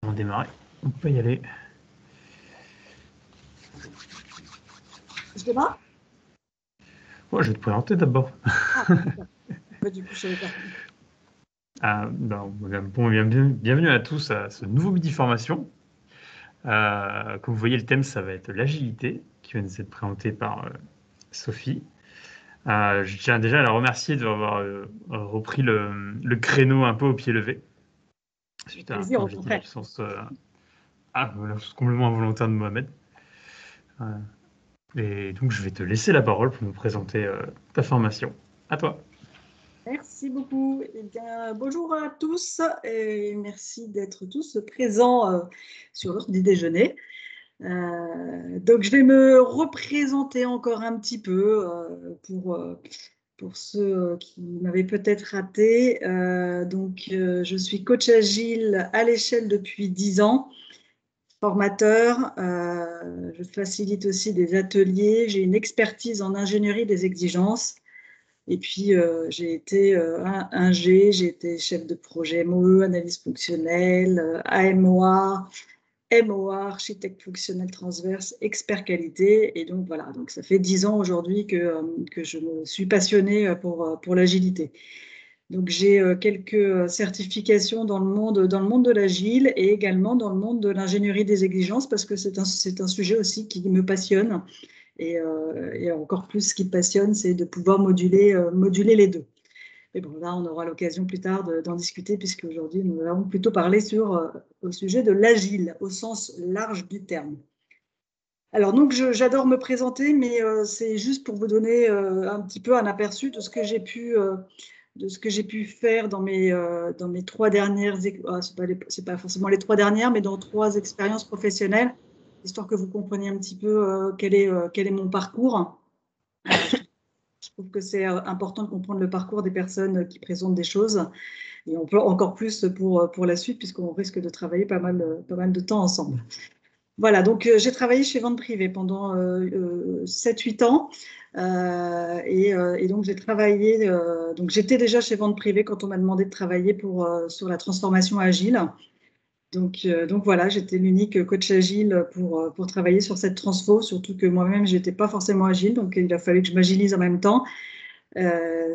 On va démarrer. On peut y aller. Je démarre? Je vais te présenter d'abord. Ah, du coup, je savais pas. Bienvenue à tous à ce nouveau Midi Formation. Comme vous voyez, le thème, ça va être l'agilité, qui vient d'être présenté par Sophie. Je tiens déjà à la remercier d'avoir repris le créneau un peu au pied levé, Avec suite à un plaisir, au congé contraire. d'absence complètement involontaire de Mohamed. Et donc, je vais te laisser la parole pour nous présenter ta formation. À toi. Merci beaucoup. Eh bien, bonjour à tous et merci d'être tous présents sur l'heure du déjeuner. Donc, je vais me représenter encore un petit peu pour ceux qui m'avaient peut-être raté. Je suis coach agile à l'échelle depuis 10 ans. Formateur, je facilite aussi des ateliers, j'ai une expertise en ingénierie des exigences et puis j'ai été ingé, j'ai été chef de projet MOE, analyse fonctionnelle, AMOA, MOA, architecte fonctionnel transverse, expert qualité et donc voilà, donc ça fait 10 ans aujourd'hui que je me suis passionnée pour l'agilité. Donc, j'ai quelques certifications dans le monde de l'agile et également dans le monde de l'ingénierie des exigences parce que c'est un sujet aussi qui me passionne. Et encore plus, ce qui me passionne, c'est de pouvoir moduler les deux. Mais bon, là, on aura l'occasion plus tard d'en discuter puisque aujourd'hui, nous allons plutôt parler au sujet de l'agile au sens large du terme. Alors, donc, j'adore me présenter, mais c'est juste pour vous donner un petit peu un aperçu de ce que j'ai pu faire dans mes 3 dernières, c'est pas forcément les 3 dernières, mais dans 3 expériences professionnelles, histoire que vous compreniez un petit peu quel est mon parcours. Je trouve que c'est important de comprendre le parcours des personnes qui présentent des choses, et on peut encore plus pour la suite, puisqu'on risque de travailler pas mal de temps ensemble. Voilà, donc j'ai travaillé chez Vente Privée pendant 7-8 ans. Et donc j'ai travaillé, donc j'étais déjà chez Vente Privée quand on m'a demandé de travailler sur la transformation agile. Donc voilà, j'étais l'unique coach agile pour travailler sur cette transfo, surtout que moi-même, je n'étais pas forcément agile, donc il a fallu que je m'agilise en même temps.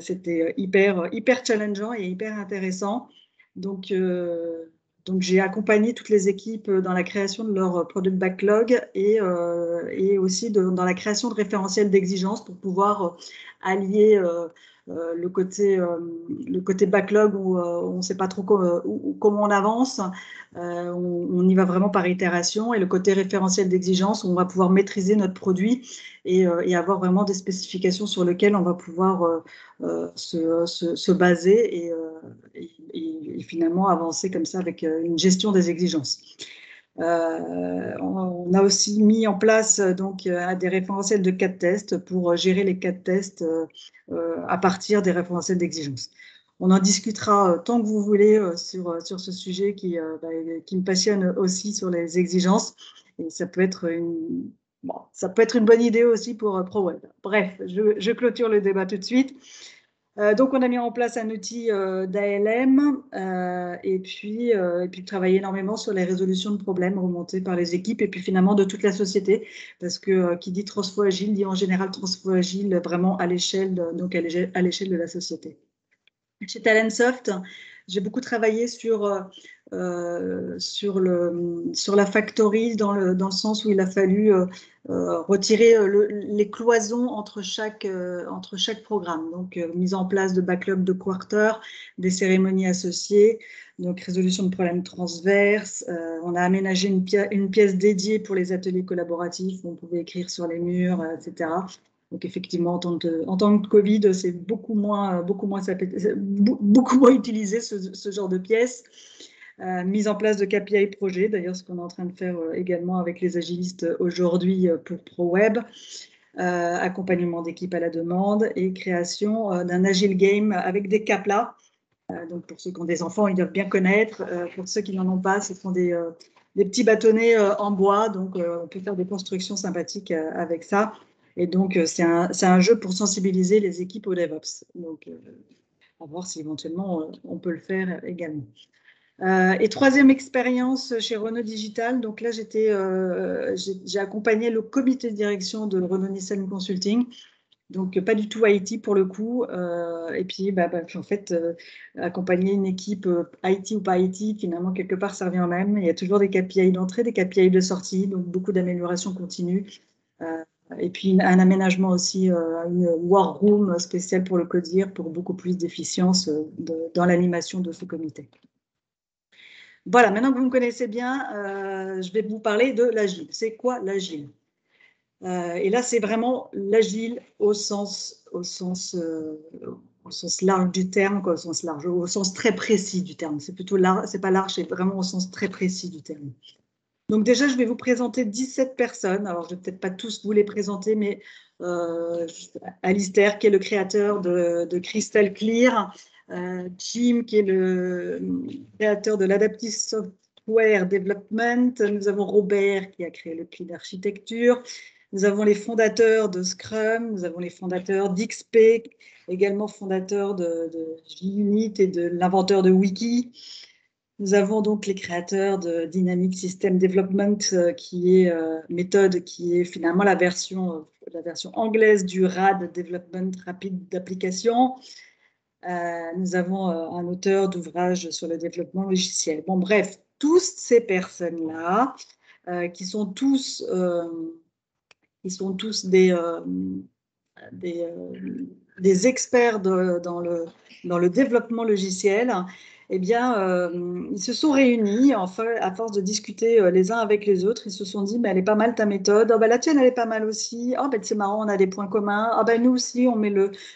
C'était hyper challengeant et hyper intéressant. Donc, euh, donc j'ai accompagné toutes les équipes dans la création de leur product backlog et aussi dans la création de référentiels d'exigence pour pouvoir allier le côté backlog où on ne sait pas trop comment on avance. On y va vraiment par itération et le côté référentiel d'exigence où on va pouvoir maîtriser notre produit et avoir vraiment des spécifications sur lesquelles on va pouvoir se baser et finalement avancer comme ça avec une gestion des exigences. On a aussi mis en place donc des référentiels de cas de test pour gérer les cas de test à partir des référentiels d'exigence. On en discutera tant que vous voulez sur ce sujet qui me passionne aussi sur les exigences. Et ça peut être une bonne idée aussi pour ProWeb. Bref, je clôture le débat tout de suite. Donc, on a mis en place un outil d'ALM et puis travailler énormément sur les résolutions de problèmes remontés par les équipes et puis finalement de toute la société parce que qui dit transfo agile dit en général transfo agile vraiment à l'échelle de la société. Chez Talentsoft, j'ai beaucoup travaillé sur la factory dans le sens où il a fallu retirer les cloisons entre chaque programme. Donc, mise en place de backlog de quarter, des cérémonies associées, donc résolution de problèmes transverses. On a aménagé une pièce dédiée pour les ateliers collaboratifs où on pouvait écrire sur les murs, etc. Donc effectivement, en temps de Covid, c'est beaucoup moins utilisé ce genre de pièces. Mise en place de KPI projet, d'ailleurs ce qu'on est en train de faire également avec les agilistes aujourd'hui pour ProWeb. Accompagnement d'équipe à la demande et création d'un agile game avec des CAPLA. Donc pour ceux qui ont des enfants, ils doivent bien connaître. Pour ceux qui n'en ont pas, ce sont des petits bâtonnets en bois. Donc on peut faire des constructions sympathiques avec ça. Et donc, c'est un jeu pour sensibiliser les équipes au DevOps. Donc, à voir si éventuellement on peut le faire également. Et troisième expérience chez Renault Digital. Donc là, j'ai accompagné le comité de direction de Renault Nissan Consulting. Donc, pas du tout IT pour le coup. Et puis, en fait, accompagner une équipe IT ou pas IT, finalement, quelque part, ça revient au même. Il y a toujours des KPI d'entrée, des KPI de sortie, donc beaucoup d'amélioration continue. Et puis, un aménagement aussi, une war room spéciale pour le CODIR, pour beaucoup plus d'efficience dans l'animation de ce comité. Voilà, maintenant que vous me connaissez bien, je vais vous parler de l'agile. C'est quoi l'agile? Et là, c'est vraiment l'agile au sens large du terme, quoi, au sens très précis du terme. C'est plutôt large, c'est pas large, c'est vraiment au sens très précis du terme. Donc déjà, je vais vous présenter 17 personnes. Alors, je ne vais peut-être pas tous vous les présenter, mais Alistair, qui est le créateur de Crystal Clear, Jim, qui est le créateur de l'Adaptive Software Development. Nous avons Robert, qui a créé le Clean Architecture. Nous avons les fondateurs de Scrum. Nous avons les fondateurs d'XP, également fondateurs de JUnit et de l'inventeur de Wiki. Nous avons donc les créateurs de Dynamic System Development, qui est méthode qui est finalement la version anglaise du RAD, Development Rapid d'application. Nous avons un auteur d'ouvrage sur le développement logiciel. Bon, bref, toutes ces personnes-là, qui sont tous des experts dans le développement logiciel, eh bien, ils se sont réunis, enfin, à force de discuter les uns avec les autres, ils se sont dit, mais elle est pas mal ta méthode, oh, ben, la tienne elle est pas mal aussi, oh, ben, c'est marrant, on a des points communs, oh, ben, nous aussi on met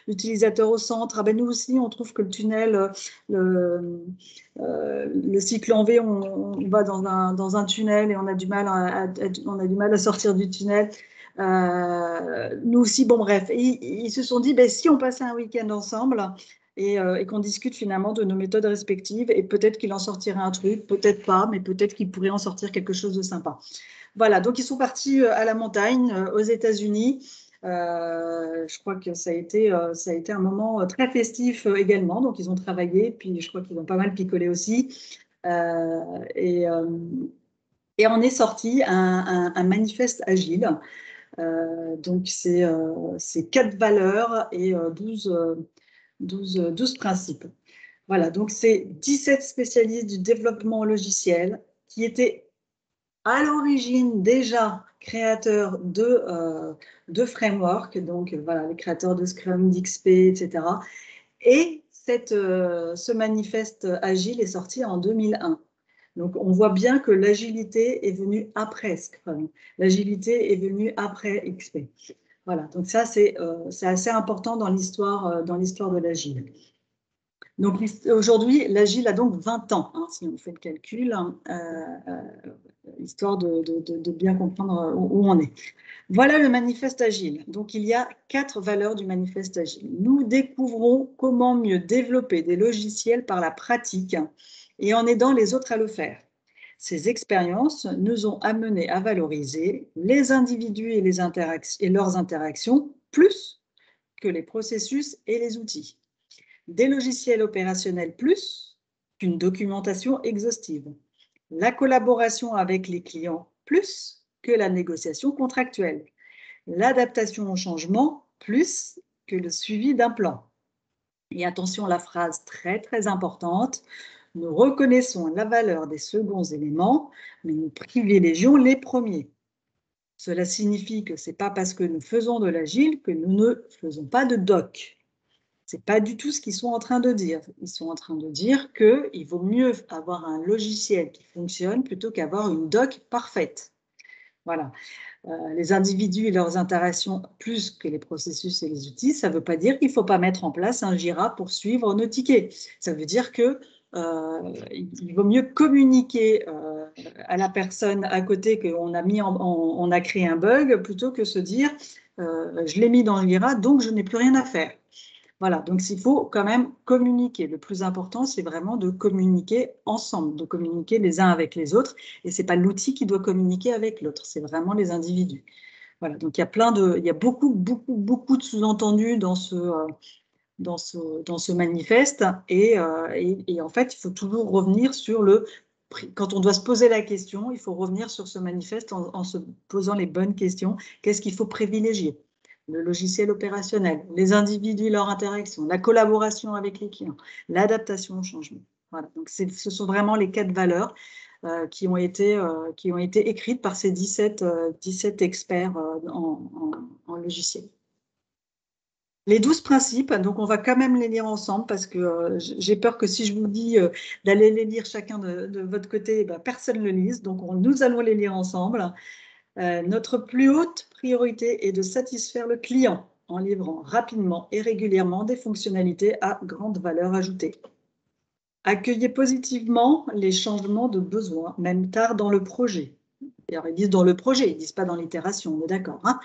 l'utilisateur au centre, oh, ben, nous aussi on trouve que le tunnel, le cycle en V, on va dans un tunnel et on a du mal à sortir du tunnel. Nous aussi, bon bref, ils se sont dit, ben, si on passait un week-end ensemble et qu'on discute finalement de nos méthodes respectives, et peut-être qu'il en sortirait un truc, peut-être pas, mais peut-être qu'il pourrait en sortir quelque chose de sympa. Voilà, donc ils sont partis à la montagne, aux États-Unis. Je crois que ça a été un moment très festif également, donc ils ont travaillé, puis je crois qu'ils ont pas mal picolé aussi. Et on est sorti un manifeste agile. Donc, c'est 4 valeurs et 12 principes. Voilà, donc c'est 17 spécialistes du développement logiciel qui étaient à l'origine déjà créateurs de frameworks, donc voilà, les créateurs de Scrum, d'XP, etc. Et ce manifeste agile est sorti en 2001. Donc, on voit bien que l'agilité est venue après Scrum. L'agilité est venue après XP. Voilà, donc ça, c'est assez important dans l'histoire de l'agile. Donc, aujourd'hui, l'agile a donc 20 ans, hein, si on fait le calcul, histoire de bien comprendre où on est. Voilà le manifeste agile. Donc, il y a 4 valeurs du manifeste agile. Nous découvrons comment mieux développer des logiciels par la pratique et en aidant les autres à le faire. Ces expériences nous ont amenés à valoriser les individus et leurs interactions plus que les processus et les outils. Des logiciels opérationnels plus qu'une documentation exhaustive. La collaboration avec les clients plus que la négociation contractuelle. L'adaptation au changement plus que le suivi d'un plan. Et attention à la phrase très très importante, nous reconnaissons la valeur des seconds éléments, mais nous privilégions les premiers. Cela signifie que ce n'est pas parce que nous faisons de l'agile que nous ne faisons pas de doc. Ce n'est pas du tout ce qu'ils sont en train de dire. Ils sont en train de dire qu'il vaut mieux avoir un logiciel qui fonctionne plutôt qu'avoir une doc parfaite. Voilà. Les individus et leurs interactions plus que les processus et les outils, ça ne veut pas dire qu'il ne faut pas mettre en place un Jira pour suivre nos tickets. Ça veut dire qu'il vaut mieux communiquer à la personne à côté qu'on on a créé un bug plutôt que se dire je l'ai mis dans le Jira, donc je n'ai plus rien à faire. Voilà, donc il faut quand même communiquer. Le plus important, c'est vraiment de communiquer ensemble, de communiquer les uns avec les autres. Et ce n'est pas l'outil qui doit communiquer avec l'autre, c'est vraiment les individus. Voilà, donc il y a beaucoup de sous-entendus dans dans ce manifeste. Et en fait, il faut toujours revenir sur quand on doit se poser la question, il faut revenir sur ce manifeste en se posant les bonnes questions. Qu'est-ce qu'il faut privilégier? Le logiciel opérationnel, les individus, leur interaction, la collaboration avec les clients, l'adaptation au changement. Voilà. Donc, ce sont vraiment les 4 valeurs qui ont été écrites par ces 17 experts en logiciel. Les 12 principes, donc on va quand même les lire ensemble parce que j'ai peur que si je vous dis d'aller les lire chacun de votre côté, ben, personne ne le lise. Donc nous allons les lire ensemble. Notre plus haute priorité est de satisfaire le client en livrant rapidement et régulièrement des fonctionnalités à grande valeur ajoutée. Accueillez positivement les changements de besoin, même tard dans le projet. Alors, ils disent dans le projet, ils ne disent pas dans l'itération, on est d'accord, hein.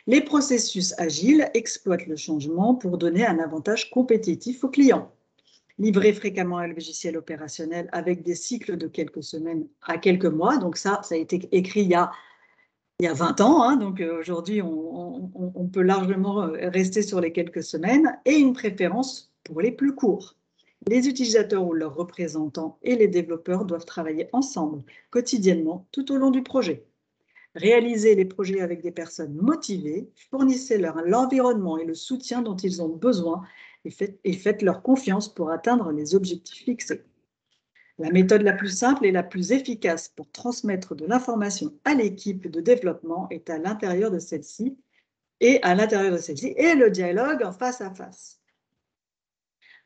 Les processus agiles exploitent le changement pour donner un avantage compétitif aux clients. Livrer fréquemment un logiciel opérationnel avec des cycles de quelques semaines à quelques mois. Donc ça a été écrit il y a 20 ans. Hein, donc aujourd'hui, on peut largement rester sur les quelques semaines. Et une préférence pour les plus courts. Les utilisateurs ou leurs représentants et les développeurs doivent travailler ensemble quotidiennement tout au long du projet. Réalisez les projets avec des personnes motivées, fournissez-leur l'environnement et le soutien dont ils ont besoin et faites-leur confiance pour atteindre les objectifs fixés. La méthode la plus simple et la plus efficace pour transmettre de l'information à l'équipe de développement est à l'intérieur de celle-ci et le dialogue en face à face.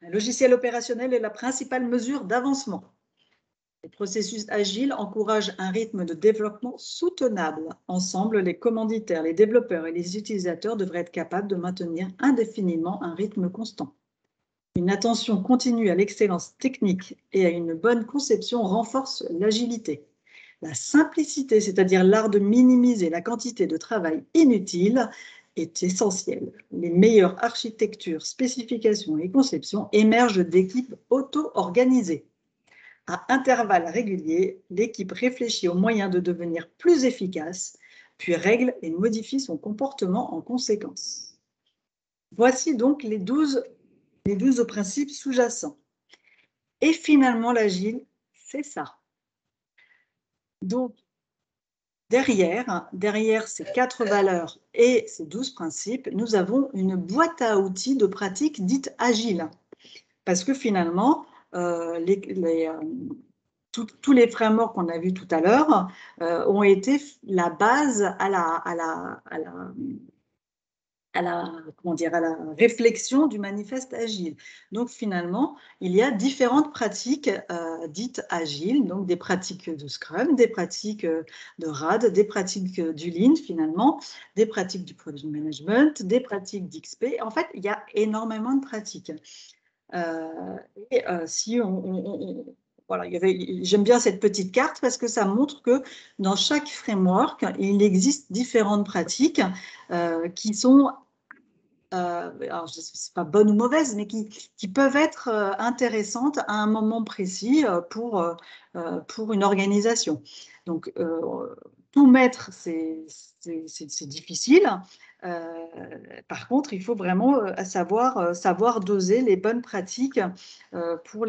Un logiciel opérationnel est la principale mesure d'avancement. Les processus agiles encouragent un rythme de développement soutenable. Ensemble, les commanditaires, les développeurs et les utilisateurs devraient être capables de maintenir indéfiniment un rythme constant. Une attention continue à l'excellence technique et à une bonne conception renforce l'agilité. La simplicité, c'est-à-dire l'art de minimiser la quantité de travail inutile, est essentielle. Les meilleures architectures, spécifications et conceptions émergent d'équipes auto-organisées. À intervalles réguliers, l'équipe réfléchit aux moyens de devenir plus efficace, puis règle et modifie son comportement en conséquence. Voici donc les 12 principes sous-jacents. Et finalement, l'agile, c'est ça. Donc, derrière ces 4 valeurs et ces 12 principes, nous avons une boîte à outils de pratique dite agile. Parce que finalement, tous les frameworks qu'on a vus tout à l'heure ont été la base à la réflexion du manifeste agile. Donc finalement, il y a différentes pratiques dites agiles, donc des pratiques de Scrum, des pratiques de RAD, des pratiques du Lean finalement, des pratiques du Product Management, des pratiques d'XP. En fait, il y a énormément de pratiques. Voilà, j'aime bien cette petite carte parce que ça montre que dans chaque framework, il existe différentes pratiques qui sont, alors je sais pas bonnes ou mauvaises, mais qui peuvent être intéressantes à un moment précis pour une organisation. Donc, tout mettre, c'est difficile. Par contre, il faut vraiment savoir doser les bonnes pratiques pour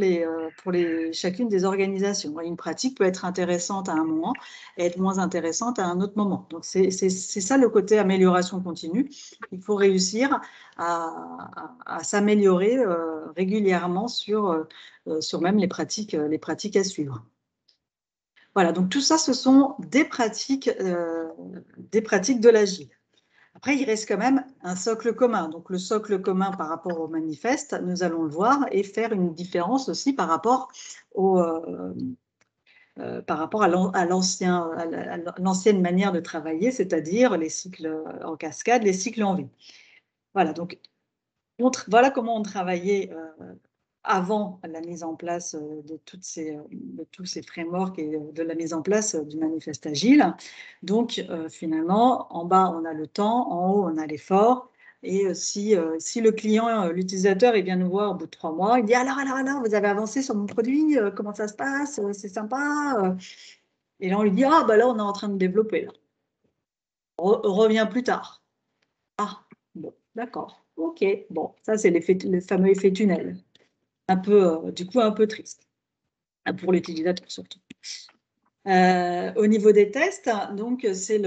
chacune des organisations. Une pratique peut être intéressante à un moment et être moins intéressante à un autre moment. Donc, c'est ça le côté amélioration continue. Il faut réussir à s'améliorer régulièrement sur même les pratiques à suivre. Voilà, donc tout ça, ce sont des pratiques de l'agile. Après, il reste quand même un socle commun. Donc, le socle commun par rapport au manifeste, nous allons le voir et faire une différence aussi par rapport à l'ancienne manière de travailler, c'est-à-dire les cycles en cascade, les cycles en V. Voilà, donc voilà comment on travaillait avant la mise en place de tous ces frameworks et de la mise en place du manifeste agile. Donc, finalement, en bas, on a le temps, en haut, on a l'effort. Et si le client, l'utilisateur, il vient nous voir au bout de 3 mois, il dit alors, vous avez avancé sur mon produit, comment ça se passe, c'est sympa. Et là, on lui dit, ah, bah là, on est en train de développer. Là. Reviens plus tard. Ah, bon, d'accord. Ok, bon, ça c'est le fameux effet tunnel. Du coup, un peu triste pour l'utilisateur surtout. Au niveau des tests, donc c'est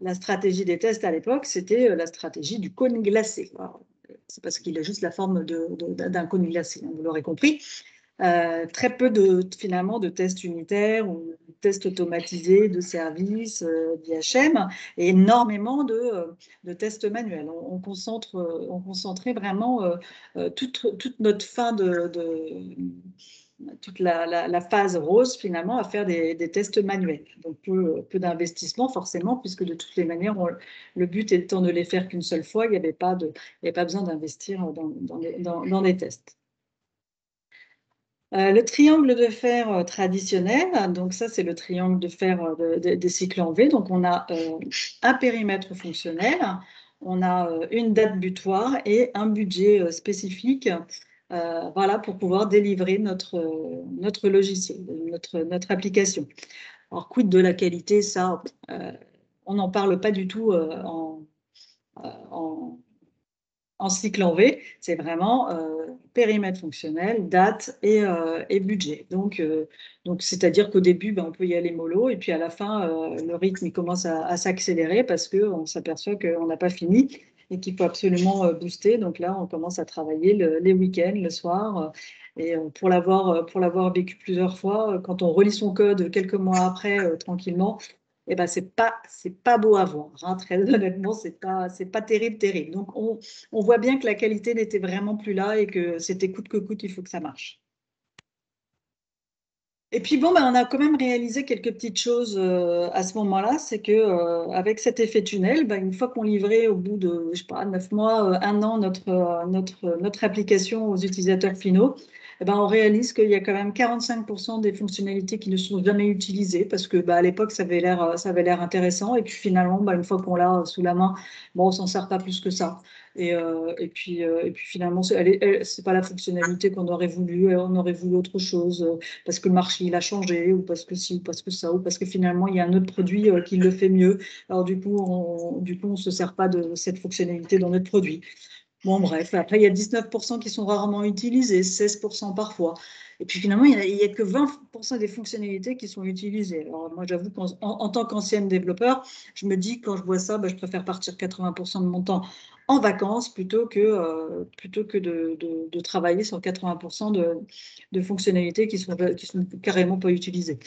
la stratégie des tests à l'époque, c'était la stratégie du cône glacé. C'est parce qu'il a juste la forme d'un cône glacé, hein, vous l'aurez compris. Très peu finalement de tests unitaires ou de tests automatisés de services, d'IHM, et énormément de tests manuels. On concentrait vraiment toute notre fin toute la phase rose finalement à faire des tests manuels. Donc peu d'investissement forcément, puisque de toutes les manières, le but étant de les faire qu'une seule fois, il n'y avait pas besoin d'investir dans des tests. Le triangle de fer traditionnel, donc ça c'est le triangle de fer des cycles en V. Donc on a un périmètre fonctionnel, on a une date butoir et un budget spécifique, voilà, pour pouvoir délivrer notre logiciel, notre application. Alors quid de la qualité, ça, on n'en parle pas du tout en cycle en V, c'est vraiment périmètre fonctionnel, date et budget. Donc c'est-à-dire qu'au début, on peut y aller mollo, et puis à la fin, le rythme il commence à s'accélérer parce qu'on s'aperçoit qu'on n'a pas fini et qu'il faut absolument booster. Donc là, on commence à travailler les week-ends, le soir. Et pour l'avoir vécu plusieurs fois, quand on relit son code quelques mois après, tranquillement, eh ben, c'est pas beau à voir, hein. Très honnêtement, c'est pas terrible. Donc, on voit bien que la qualité n'était vraiment plus là et que c'était coûte que coûte, il faut que ça marche. Et puis bon, on a quand même réalisé quelques petites choses à ce moment-là, c'est que avec cet effet tunnel, une fois qu'on livrait au bout de, je sais pas, 9 mois, 1 an notre application aux utilisateurs finaux, on réalise qu'il y a quand même 45% des fonctionnalités qui ne sont jamais utilisées parce que à l'époque ça avait l'air intéressant, et puis finalement une fois qu'on l'a sous la main, on s'en sert pas plus que ça. Et puis finalement c'est pas la fonctionnalité qu'on aurait voulu, on aurait voulu autre chose parce que le marché il a changé, ou parce que ci, ou parce que ça, ou parce que finalement il y a un autre produit qui le fait mieux. Alors du coup on se sert pas de cette fonctionnalité dans notre produit. Bon, bref, après, il y a 19% qui sont rarement utilisés, 16% parfois. Et puis finalement, il n'y a que 20% des fonctionnalités qui sont utilisées. Alors moi, j'avoue qu'en tant qu'ancienne développeur, je me dis, quand je vois ça, je préfère partir 80% de mon temps en vacances plutôt que de travailler sur 80% de fonctionnalités qui sont carrément pas utilisées.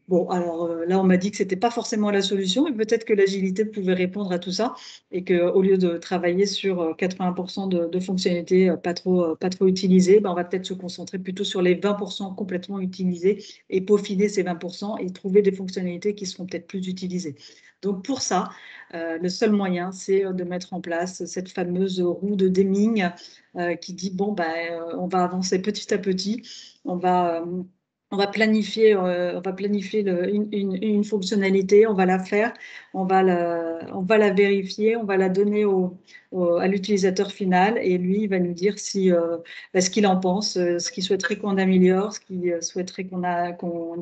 Bon, alors là, on m'a dit que ce n'était pas forcément la solution, et peut-être que l'agilité pouvait répondre à tout ça, et qu'au lieu de travailler sur 80% de fonctionnalités pas trop utilisées, on va peut-être se concentrer plutôt sur les 20% complètement utilisés et peaufiner ces 20% et trouver des fonctionnalités qui seront peut-être plus utilisées. Donc pour ça, le seul moyen, c'est de mettre en place cette fameuse roue de Deming qui dit, bon, on va avancer petit à petit, on va planifier une fonctionnalité, on va la faire, on va la vérifier, on va la donner à l'utilisateur final, et lui, il va nous dire ce qu'il en pense, ce qu'il souhaiterait qu'on améliore, ce qu'il souhaiterait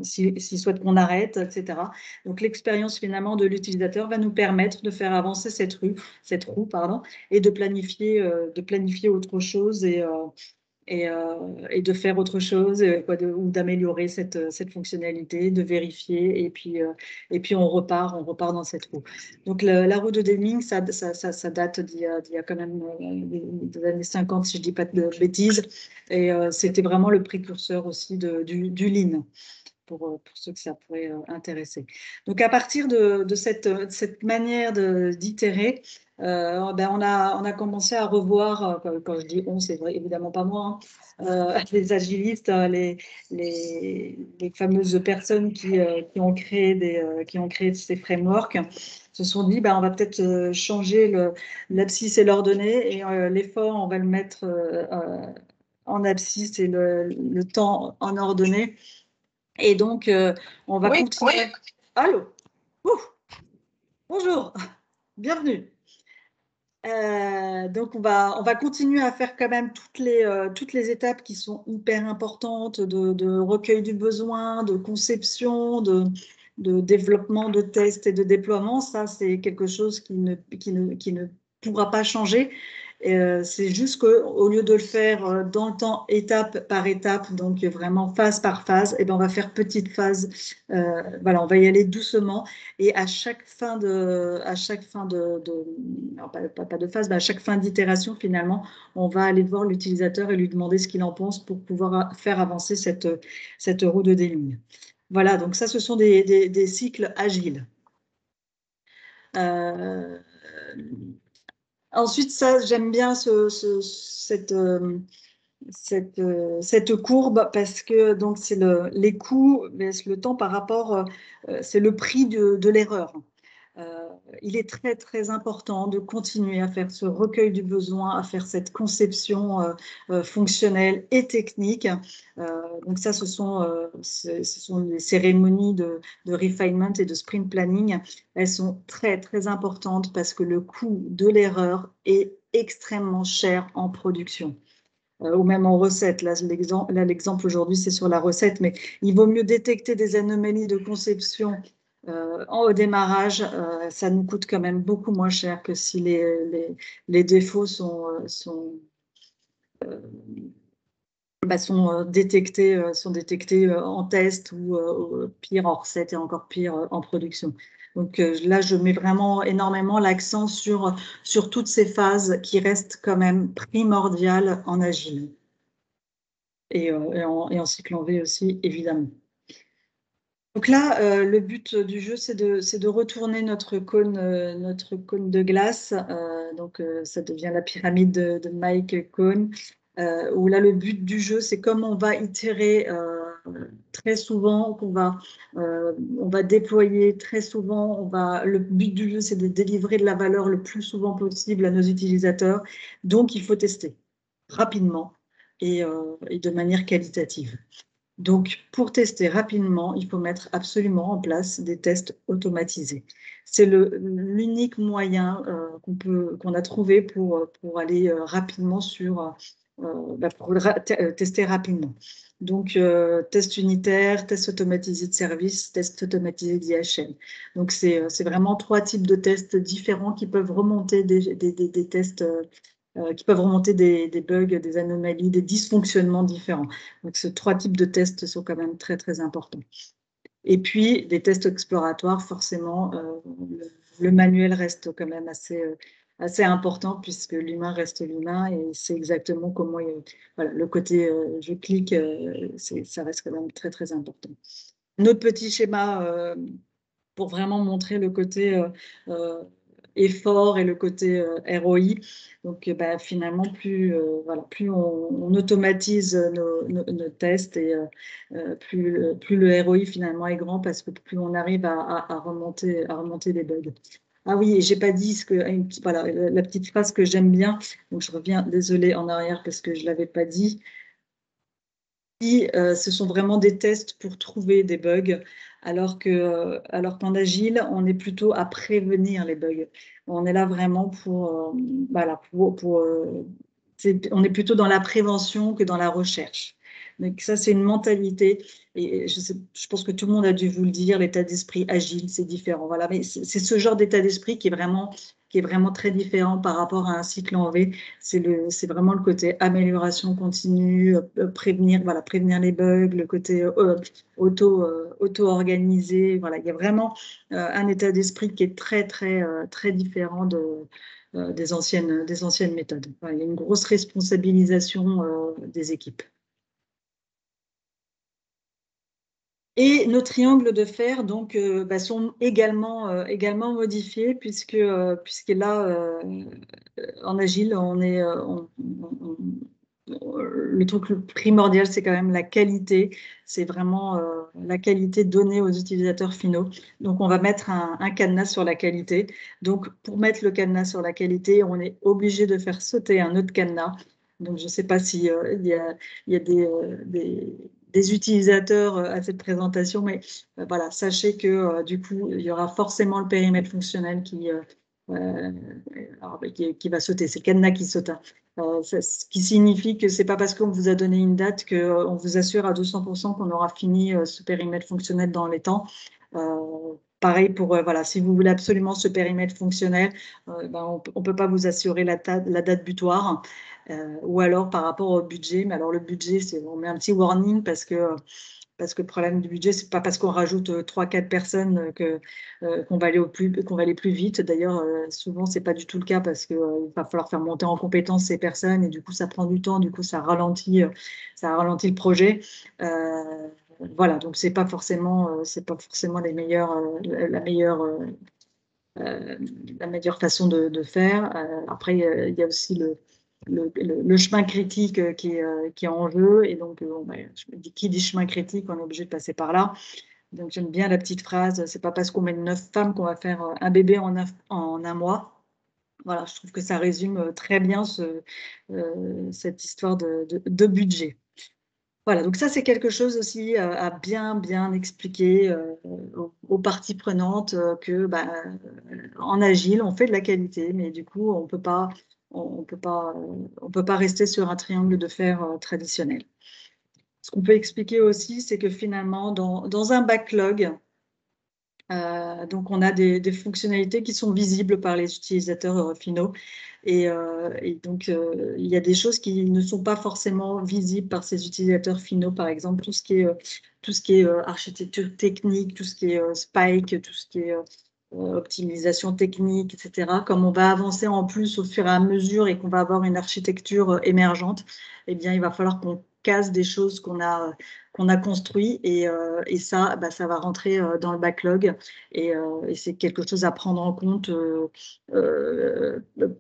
s'il souhaite qu'on arrête, etc. Donc l'expérience finalement de l'utilisateur va nous permettre de faire avancer cette roue, pardon, et de planifier autre chose et de faire autre chose, ou d'améliorer cette fonctionnalité, de vérifier, et puis on repart dans cette roue. Donc la roue de Deming, ça date d'il y a quand même des années 50, si je ne dis pas de bêtises, et c'était vraiment le précurseur aussi du Lean. Pour ceux que ça pourrait intéresser. Donc, à partir de cette manière d'itérer, on a commencé à revoir, quand je dis on, c'est vrai, évidemment pas moi, les agilistes, les fameuses personnes qui ont créé ces frameworks, se sont dit, on va peut-être changer l'abscisse et l'ordonnée, et l'effort, on va le mettre en abscisse et le temps en ordonnée. Et donc, on va continuer. Oui. Allô. Bonjour. Bienvenue. Donc, on va continuer à faire quand même toutes les étapes qui sont hyper importantes de recueil du besoin, de conception, de développement, de tests et de déploiement. Ça, c'est quelque chose qui ne pourra pas changer. C'est juste qu'au lieu de le faire dans le temps, étape par étape, donc vraiment phase par phase, et ben on va faire petite phase. Voilà, on va y aller doucement. Et à chaque fin non, pas de phase, mais à chaque fin d'itération, finalement, on va aller voir l'utilisateur et lui demander ce qu'il en pense pour pouvoir faire avancer cette roue de déligne. Voilà, donc ça, ce sont des cycles agiles. Ensuite, ça, j'aime bien cette courbe parce que donc c'est les coûts baissent le temps par rapport, c'est le prix de l'erreur. Il est très très important de continuer à faire ce recueil du besoin, à faire cette conception fonctionnelle et technique. Donc ça, ce sont les cérémonies de refinement et de sprint planning. Elles sont très très importantes parce que le coût de l'erreur est extrêmement cher en production. Ou même en recette. Là, l'exemple aujourd'hui, c'est sur la recette, mais il vaut mieux détecter des anomalies de conception au démarrage. Ça nous coûte quand même beaucoup moins cher que si les défauts sont détectés en test ou pire en recette et encore pire en production. Donc là, je mets vraiment énormément l'accent sur toutes ces phases qui restent quand même primordiales en agile et en cycle en V aussi, évidemment. Donc là, le but du jeu, c'est de retourner notre cône de glace. Donc ça devient la pyramide de Mike Cohn, où là, le but du jeu, c'est comme on va itérer très souvent, on va déployer très souvent. Le but du jeu, c'est de délivrer de la valeur le plus souvent possible à nos utilisateurs. Donc, il faut tester rapidement et de manière qualitative. Donc, pour tester rapidement, il faut mettre absolument en place des tests automatisés. C'est l'unique moyen qu'on a trouvé pour aller rapidement tester rapidement. Donc, test unitaire, test automatisé de service, test automatisé d'IHM. Donc, c'est vraiment 3 types de tests différents qui peuvent remonter des tests qui peuvent remonter des bugs, des anomalies, des dysfonctionnements différents. Donc, ces 3 types de tests sont quand même très, très importants. Et puis, des tests exploratoires, forcément, le manuel reste quand même assez important puisque l'humain reste l'humain et c'est exactement comment voilà, le côté je clique, ça reste quand même très, très important. Notre petit schéma pour vraiment montrer le côté effort et le côté ROI. Donc, finalement, plus on automatise nos tests et plus le ROI finalement est grand parce que plus on arrive à remonter les bugs. Ah oui, et j'ai pas dit voilà, la petite phrase que j'aime bien. Donc, je reviens, désolée, en arrière parce que je l'avais pas dit. Ce sont vraiment des tests pour trouver des bugs, alors qu'en agile, on est plutôt à prévenir les bugs. On est là vraiment on est plutôt dans la prévention que dans la recherche. Donc ça, c'est une mentalité. Et je pense que tout le monde a dû vous le dire, l'état d'esprit agile, c'est différent. Voilà, mais c'est ce genre d'état d'esprit qui est vraiment très différent par rapport à un cycle en V. C'est vraiment le côté amélioration continue, prévenir les bugs, le côté auto-organisé. Voilà, il y a vraiment un état d'esprit qui est très, très, très différent des anciennes méthodes. Voilà, il y a une grosse responsabilisation des équipes. Et nos triangles de fer donc, sont également modifiés puisque là, en agile, le truc le primordial, c'est quand même la qualité. C'est vraiment la qualité donnée aux utilisateurs finaux. Donc, on va mettre un cadenas sur la qualité. Donc, pour mettre le cadenas sur la qualité, on est obligé de faire sauter un autre cadenas. Donc, je ne sais pas s'il y a des utilisateurs à cette présentation, mais voilà, sachez que du coup, il y aura forcément le périmètre fonctionnel qui va sauter. C'est le cadenas qui saute. Ce qui signifie que ce n'est pas parce qu'on vous a donné une date qu'on vous assure à 200% qu'on aura fini ce périmètre fonctionnel dans les temps. pareil pour, voilà, si vous voulez absolument ce périmètre fonctionnel, on ne peut pas vous assurer la date butoir. Ou alors par rapport au budget, mais alors le budget, on met un petit warning parce que le problème du budget, c'est pas parce qu'on rajoute 3-4 personnes qu'on va aller plus vite. D'ailleurs, souvent, c'est pas du tout le cas parce qu'il va falloir faire monter en compétence ces personnes et du coup, ça prend du temps, du coup, ça ralentit le projet. Voilà, donc c'est pas forcément la meilleure façon de faire. Après, il y a aussi le chemin critique qui est en jeu. Et donc, je me dis, qui dit chemin critique, on est obligé de passer par là. Donc, j'aime bien la petite phrase, c'est pas parce qu'on met 9 femmes qu'on va faire un bébé en un mois. Voilà, je trouve que ça résume très bien cette histoire de budget. Voilà, donc ça, c'est quelque chose aussi à bien expliquer aux parties prenantes que en agile, on fait de la qualité, mais du coup, on peut pas rester sur un triangle de fer traditionnel. Ce qu'on peut expliquer aussi, c'est que finalement, dans un backlog, donc on a des fonctionnalités qui sont visibles par les utilisateurs finaux. Et donc, il y a des choses qui ne sont pas forcément visibles par ces utilisateurs finaux, par exemple, tout ce qui est architecture technique, tout ce qui est Spike, tout ce qui est optimisation technique, etc. Comme on va avancer en plus au fur et à mesure et qu'on va avoir une architecture émergente, eh bien, il va falloir qu'on casse des choses qu'on a construit et ça, ça va rentrer dans le backlog et c'est quelque chose à prendre en compte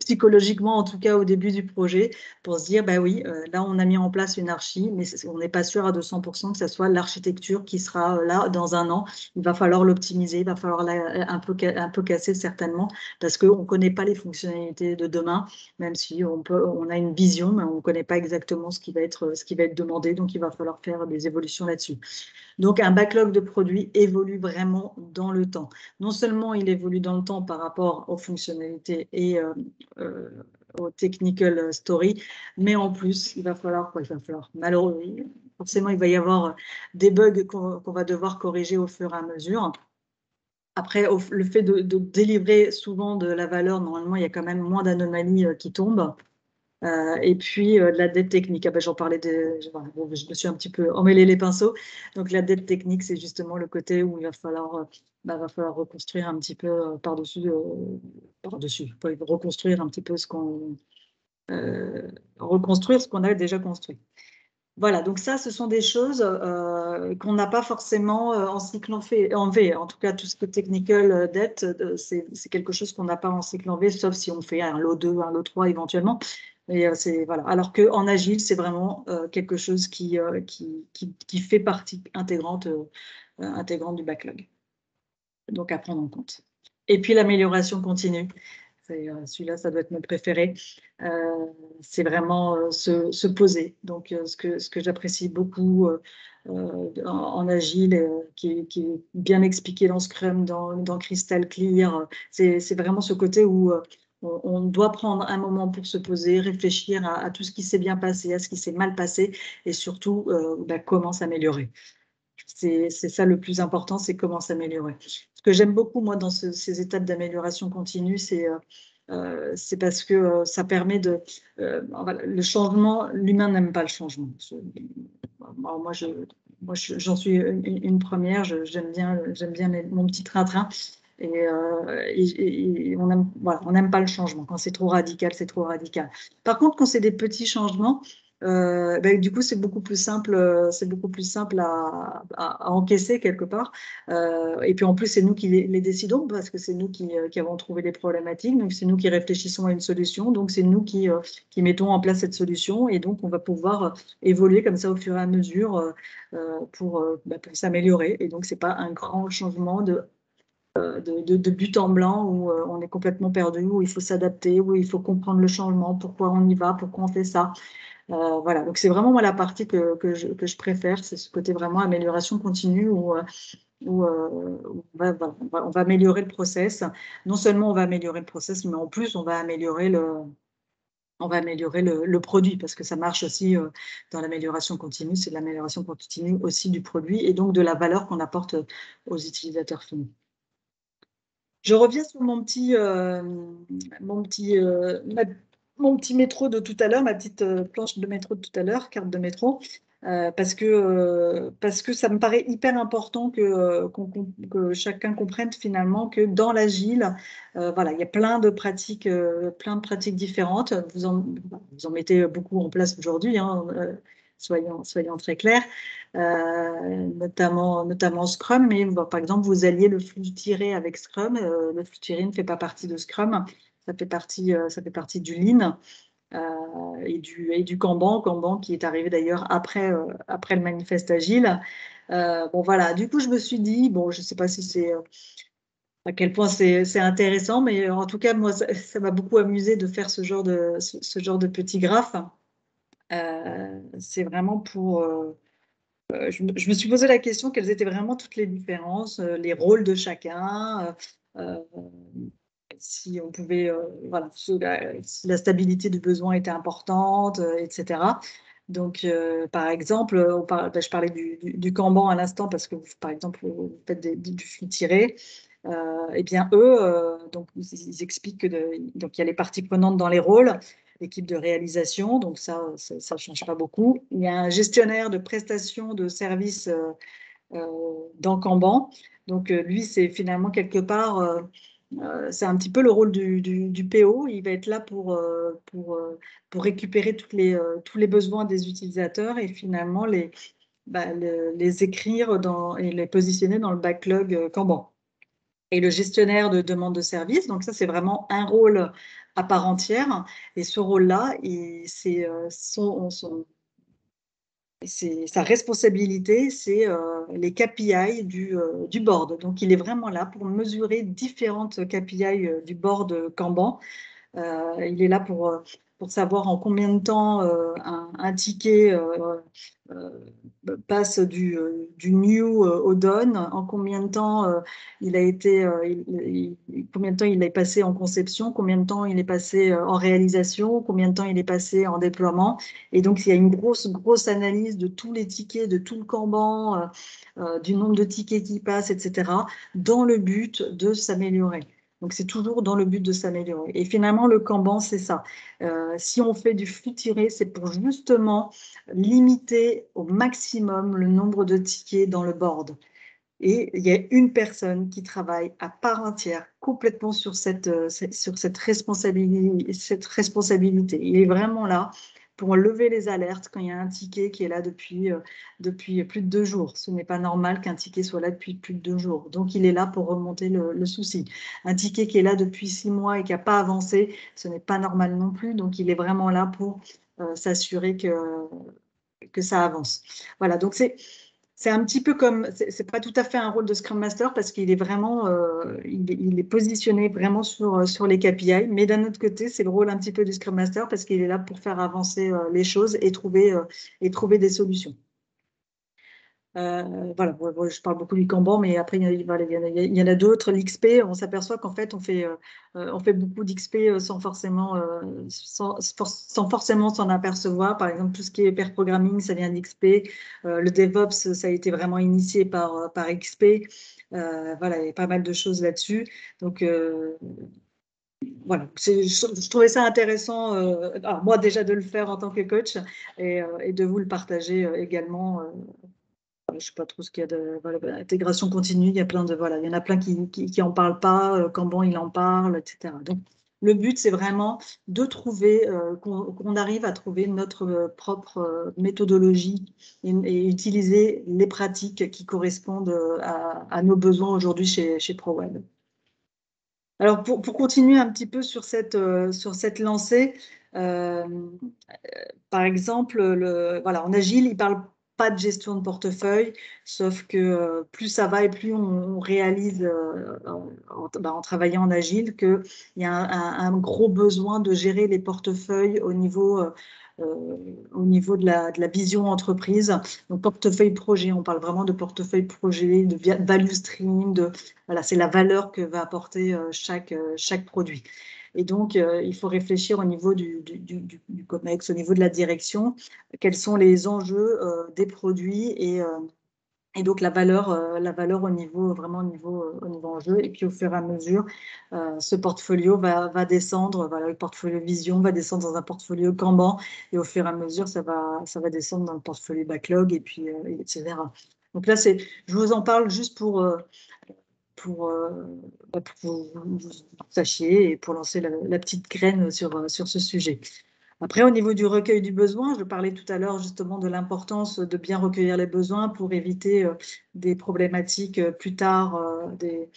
psychologiquement, en tout cas au début du projet, pour se dire, bah oui, là on a mis en place une archi, mais on n'est pas sûr à 200% que ce soit l'architecture qui sera là dans un an. Il va falloir l'optimiser, il va falloir un peu casser certainement, parce qu'on ne connaît pas les fonctionnalités de demain, même si on a une vision, mais on ne connaît pas exactement ce qui va être demandé, donc il va falloir faire des évolutions là-dessus. Donc, un backlog de produits évolue vraiment dans le temps. Non seulement il évolue dans le temps par rapport aux fonctionnalités et aux technical story, mais en plus, il va falloir, malheureusement, forcément, il va y avoir des bugs qu'on va devoir corriger au fur et à mesure. Après, le fait de délivrer souvent de la valeur, normalement, il y a quand même moins d'anomalies qui tombent. Et puis, de la dette technique. Ah ben, j'en parlais je me suis un petit peu emmêlé les pinceaux. Donc, la dette technique, c'est justement le côté où il va falloir reconstruire un petit peu par-dessus, reconstruire un petit peu reconstruire ce qu'on a déjà construit. Voilà, donc ça, ce sont des choses qu'on n'a pas forcément en cycle en V. En tout cas, tout ce que technical debt, c'est quelque chose qu'on n'a pas en cycle en V, sauf si on fait un lot 2, un lot 3 éventuellement. Et voilà. Alors qu'en agile, c'est vraiment quelque chose qui fait partie intégrante du backlog. Donc à prendre en compte. Et puis l'amélioration continue. Celui-là, ça doit être mon préféré. C'est vraiment se poser. Donc, ce que j'apprécie beaucoup en Agile, qui est bien expliqué dans Scrum, dans Crystal Clear, c'est vraiment ce côté où on doit prendre un moment pour se poser, réfléchir à tout ce qui s'est bien passé, à ce qui s'est mal passé, et surtout comment s'améliorer. C'est ça le plus important, c'est comment s'améliorer. Ce que j'aime beaucoup, moi, dans ces étapes d'amélioration continue, c'est parce que ça permet le changement, l'humain n'aime pas le changement. Moi, j'en suis une première, j'aime bien mon petit train-train. Et on n'aime pas le changement. Quand c'est trop radical, c'est trop radical. Par contre, quand c'est des petits changements, du coup, c'est beaucoup plus simple à encaisser quelque part. Et puis en plus, c'est nous qui les décidons parce que c'est nous qui avons trouvé les problématiques. Donc, c'est nous qui réfléchissons à une solution. Donc, c'est nous qui mettons en place cette solution. Et donc, on va pouvoir évoluer comme ça au fur et à mesure pour s'améliorer. Et donc, c'est pas un grand changement de but en blanc où on est complètement perdu, où il faut s'adapter, où il faut comprendre le changement, pourquoi on y va, pourquoi on fait ça. Voilà, donc c'est vraiment moi la partie que je préfère, c'est ce côté vraiment amélioration continue où on va améliorer le process. Non seulement on va améliorer le process, mais en plus on va améliorer le produit parce que ça marche aussi dans l'amélioration continue, c'est de l'amélioration continue aussi du produit et donc de la valeur qu'on apporte aux utilisateurs finaux. Je reviens sur mon petit, mon petit métro de tout à l'heure, ma petite planche de métro de tout à l'heure, carte de métro, parce que ça me paraît hyper important que chacun comprenne finalement que dans l'agile, voilà, il y a plein de pratiques différentes. Vous en mettez beaucoup en place aujourd'hui, hein, soyons très clairs. Notamment Scrum, mais par exemple, vous alliez le flux tiré avec Scrum. Le flux tiré ne fait pas partie de Scrum, ça fait partie du Lean et du Kanban, Kanban qui est arrivé d'ailleurs après le manifeste agile. Bon, voilà, du coup, je me suis dit, bon, je ne sais pas si c'est à quel point c'est intéressant, mais en tout cas, moi, ça m'a beaucoup amusé de faire ce genre de petits graphes. C'est vraiment pour je me suis posé la question quelles étaient vraiment toutes les différences, les rôles de chacun, si on pouvait, voilà, si la stabilité du besoin était importante, etc. Donc, par exemple, je parlais du Kanban à l'instant parce que, par exemple, vous faites du flux tiré. Eh bien, eux, donc, ils expliquent donc, il y a les parties prenantes dans les rôles, l'équipe de réalisation, donc ça ne change pas beaucoup. Il y a un gestionnaire de prestations de services dans Kanban. Donc, lui, c'est finalement quelque part, c'est un petit peu le rôle du PO. Il va être là pour récupérer tous les besoins des utilisateurs et finalement les écrire et les positionner dans le backlog Kanban. Et le gestionnaire de demande de service, donc ça, c'est vraiment un rôle à part entière. Et ce rôle-là, c'est sa responsabilité, c'est les KPI du board. Donc, il est vraiment là pour mesurer différentes KPI du board Kanban. Il est là pour savoir en combien de temps un ticket euh, passe du new au done, en combien de temps il a été, combien de temps il est passé en conception, combien de temps il est passé en réalisation, combien de temps il est passé en déploiement. Et donc, il y a une grosse analyse de tous les tickets, de tout le Kanban, du nombre de tickets qui passent, etc., dans le but de s'améliorer. Donc, c'est toujours dans le but de s'améliorer. Et finalement, le Kanban, c'est ça. Si on fait du flux tiré, c'est pour justement limiter au maximum le nombre de tickets dans le board. Et il y a une personne qui travaille à part entière complètement sur cette responsabilité. Il est vraiment là pour lever les alertes quand il y a un ticket qui est là depuis plus de 2 jours. Ce n'est pas normal qu'un ticket soit là depuis plus de 2 jours. Donc, il est là pour remonter le souci. Un ticket qui est là depuis 6 mois et qui n'a pas avancé, ce n'est pas normal non plus. Donc, il est vraiment là pour s'assurer que ça avance. Voilà, donc c'est un petit peu comme, c'est pas tout à fait un rôle de Scrum Master parce qu'il est vraiment, il est positionné vraiment sur les KPI, mais d'un autre côté, c'est le rôle un petit peu du Scrum Master parce qu'il est là pour faire avancer les choses et trouver des solutions. Voilà, je parle beaucoup du Kanban, mais après, il y en a d'autres. L'XP, on s'aperçoit qu'en fait, on fait beaucoup d'XP sans forcément s'en apercevoir. Par exemple, tout ce qui est pair programming, ça vient d'XP. Le DevOps, ça a été vraiment initié par XP. Voilà, il y a pas mal de choses là-dessus. Donc, voilà, je trouvais ça intéressant, alors moi déjà de le faire en tant que coach et de vous le partager également. Je ne sais pas trop ce qu'il y a de intégration continue. Il y a il y en a plein qui en parlent pas. Kanban, il en parle, etc. Donc, le but, c'est vraiment de trouver, qu'on arrive à trouver notre propre méthodologie et utiliser les pratiques qui correspondent à nos besoins aujourd'hui chez ProWeb. Alors, pour continuer un petit peu sur cette lancée, euh, par exemple, voilà, en Agile, il ne parle pas de gestion de portefeuille, sauf que plus ça va et plus on réalise en travaillant en Agile qu'il y a un gros besoin de gérer les portefeuilles au niveau de la vision entreprise. Donc, portefeuille projet, on parle vraiment de portefeuille projet, de value stream, voilà, c'est la valeur que va apporter chaque produit. Et donc, il faut réfléchir au niveau du COMEX, au niveau de la direction, quels sont les enjeux des produits et Et donc la valeur au niveau vraiment au niveau enjeu. Et puis au fur et à mesure, ce portfolio va descendre. Voilà, le portfolio Vision va descendre dans un portfolio Kanban. Et au fur et à mesure, ça va descendre dans le portfolio Backlog et puis etc. Donc là, je vous en parle juste pour que vous sachiez et pour lancer la petite graine sur ce sujet. Après, au niveau du recueil du besoin, je parlais tout à l'heure justement de l'importance de bien recueillir les besoins pour éviter des problématiques plus tard, des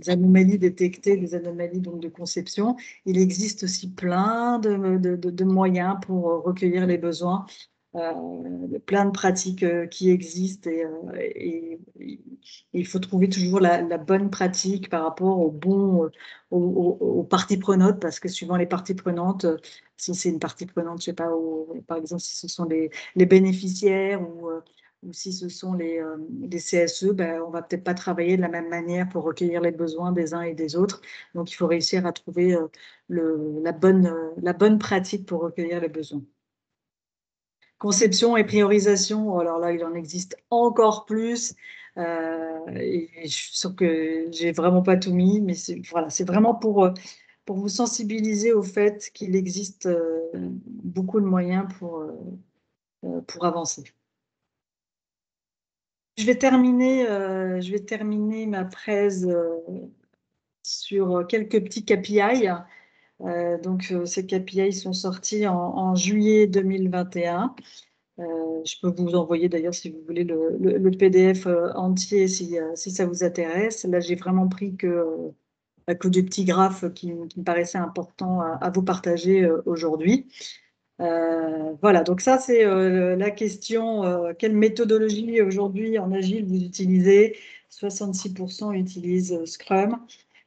anomalies détectées, des anomalies donc, de conception. Il existe aussi plein de moyens pour recueillir les besoins. Plein de pratiques qui existent et il faut trouver toujours la bonne pratique par rapport aux parties prenantes, parce que suivant les parties prenantes, si c'est une partie prenante, je sais pas, par exemple si ce sont les bénéficiaires ou si ce sont les CSE, ben, on va peut-être pas travailler de la même manière pour recueillir les besoins des uns et des autres. Donc il faut réussir à trouver la bonne pratique pour recueillir les besoins. Conception et priorisation, alors là, il en existe encore plus. Et je suis sûre que j'ai vraiment pas tout mis, mais voilà, c'est vraiment pour vous sensibiliser au fait qu'il existe beaucoup de moyens pour avancer. Je vais terminer ma presse sur quelques petits KPI. Donc, ces KPI sont sortis en juillet 2021. Je peux vous envoyer d'ailleurs si vous voulez le PDF entier si ça vous intéresse. Là, j'ai vraiment pris que des petits graphes qui me paraissaient importants à vous partager aujourd'hui. Voilà, donc ça c'est la question. Quelle méthodologie aujourd'hui en Agile vous utilisez? 66% utilisent Scrum.